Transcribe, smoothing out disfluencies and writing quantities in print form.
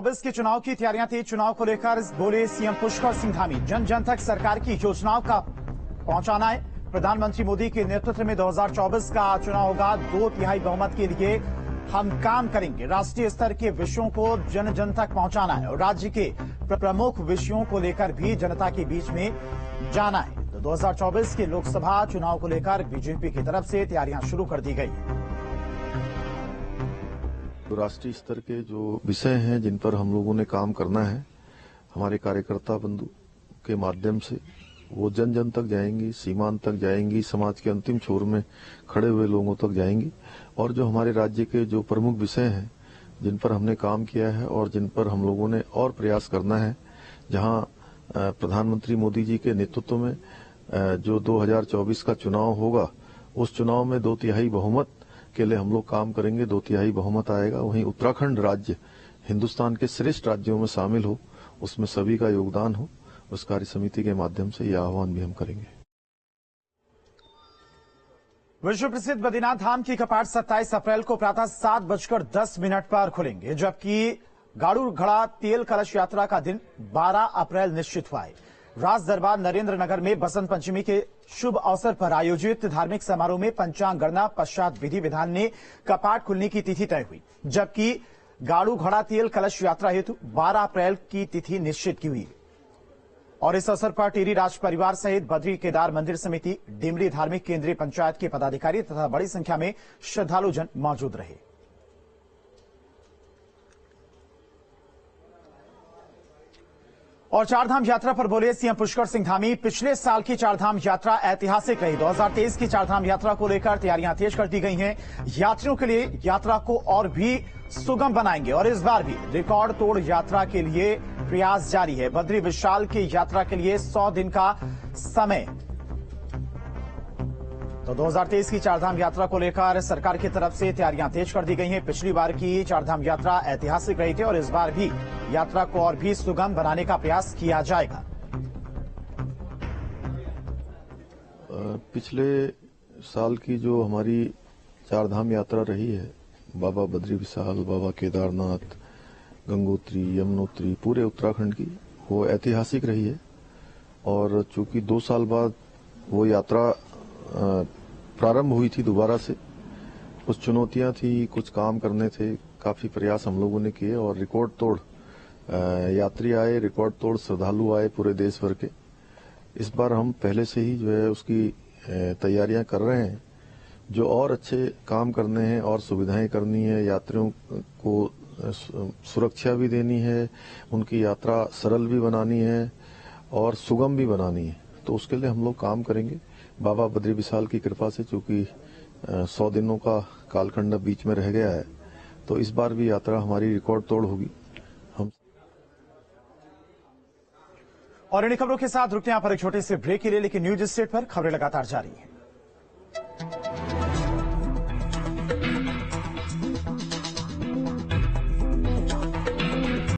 2024 के चुनाव की तैयारियां थी। चुनाव को लेकर बोले सीएम पुष्कर सिंह धामी, जन जन तक सरकार की योजनाओं का पहुंचाना है। प्रधानमंत्री मोदी के नेतृत्व में 2024 का चुनाव होगा। 2/3 बहुमत के लिए हम काम करेंगे। राष्ट्रीय स्तर के विषयों को जन जन तक पहुंचाना है और राज्य के प्रमुख विषयों को लेकर भी जनता के बीच में जाना है। तो 2024 के लोकसभा चुनाव को लेकर बीजेपी की तरफ से तैयारियां शुरू कर दी गई। तो राष्ट्रीय स्तर के जो विषय हैं जिन पर हम लोगों ने काम करना है, हमारे कार्यकर्ता बंधु के माध्यम से वो जन जन तक जाएंगी, सीमांत तक जाएंगी, समाज के अंतिम छोर में खड़े हुए लोगों तक जाएंगी। और जो हमारे राज्य के जो प्रमुख विषय हैं जिन पर हमने काम किया है और जिन पर हम लोगों ने और प्रयास करना है, जहां प्रधानमंत्री मोदी जी के नेतृत्व में जो 2024 का चुनाव होगा, उस चुनाव में 2/3 बहुमत के लिए हम लोग काम करेंगे। 2/3 बहुमत आएगा। वहीं उत्तराखंड राज्य हिंदुस्तान के श्रेष्ठ राज्यों में शामिल हो, उसमें सभी का योगदान हो, उस कार्य समिति के माध्यम से यह आह्वान भी हम करेंगे। विश्व प्रसिद्ध बद्रीनाथ धाम की कपाट 27 अप्रैल को प्रातः 7:10 पर खुलेंगे, जबकि गाड़ू घड़ा तेल कलश यात्रा का दिन 12 अप्रैल निश्चित हुआ है। राज दरबार नरेंद्र नगर में बसंत पंचमी के शुभ अवसर पर आयोजित धार्मिक समारोह में पंचांग गणना पश्चात विधि विधान ने कपाट खुलने की तिथि तय हुई, जबकि गाड़ू घड़ा तेल कलश यात्रा हेतु 12 अप्रैल की तिथि निश्चित की हुई। और इस अवसर पर टिहरी राज परिवार सहित बद्री केदार मंदिर समिति, डिमरी धार्मिक केंद्रीय पंचायत के पदाधिकारी तथा बड़ी संख्या में श्रद्धालुजन मौजूद रहे। और चारधाम यात्रा पर बोले सीएम पुष्कर सिंह धामी, पिछले साल की चारधाम यात्रा ऐतिहासिक रही। 2023 की चारधाम यात्रा को लेकर तैयारियां तेज कर दी गई हैं। यात्रियों के लिए यात्रा को और भी सुगम बनाएंगे और इस बार भी रिकॉर्ड तोड़ यात्रा के लिए प्रयास जारी है। बद्री विशाल की यात्रा के लिए 100 दिन का समय। तो 2023 की चारधाम यात्रा को लेकर सरकार की तरफ से तैयारियां तेज कर दी गई हैं। पिछली बार की चारधाम यात्रा ऐतिहासिक रही थी और इस बार भी यात्रा को और भी सुगम बनाने का प्रयास किया जाएगा। पिछले साल की जो हमारी चारधाम यात्रा रही है, बाबा बद्री विशाल, बाबा केदारनाथ, गंगोत्री, यमुनोत्री, पूरे उत्तराखंड की, वो ऐतिहासिक रही है। और चूंकि 2 साल बाद वो यात्रा प्रारंभ हुई थी दोबारा से, कुछ चुनौतियां थी, कुछ काम करने थे, काफी प्रयास हम लोगों ने किए और रिकॉर्ड तोड़ यात्री आए, रिकॉर्ड तोड़ श्रद्धालु आए पूरे देश भर के। इस बार हम पहले से ही जो है उसकी तैयारियां कर रहे हैं। जो और अच्छे काम करने हैं और सुविधाएं करनी है, यात्रियों को सुरक्षा भी देनी है, उनकी यात्रा सरल भी बनानी है और सुगम भी बनानी है, तो उसके लिए हम लोग काम करेंगे। बाबा बद्री विशाल की कृपा से चूंकि 100 दिनों का कालखंड बीच में रह गया है, तो इस बार भी यात्रा हमारी रिकॉर्ड तोड़ होगी। हम और इन खबरों के साथ रुकते हैं यहाँ पर एक छोटे से ब्रेक के लिए, लेकिन न्यूज स्टेट पर खबरें लगातार जारी हैं।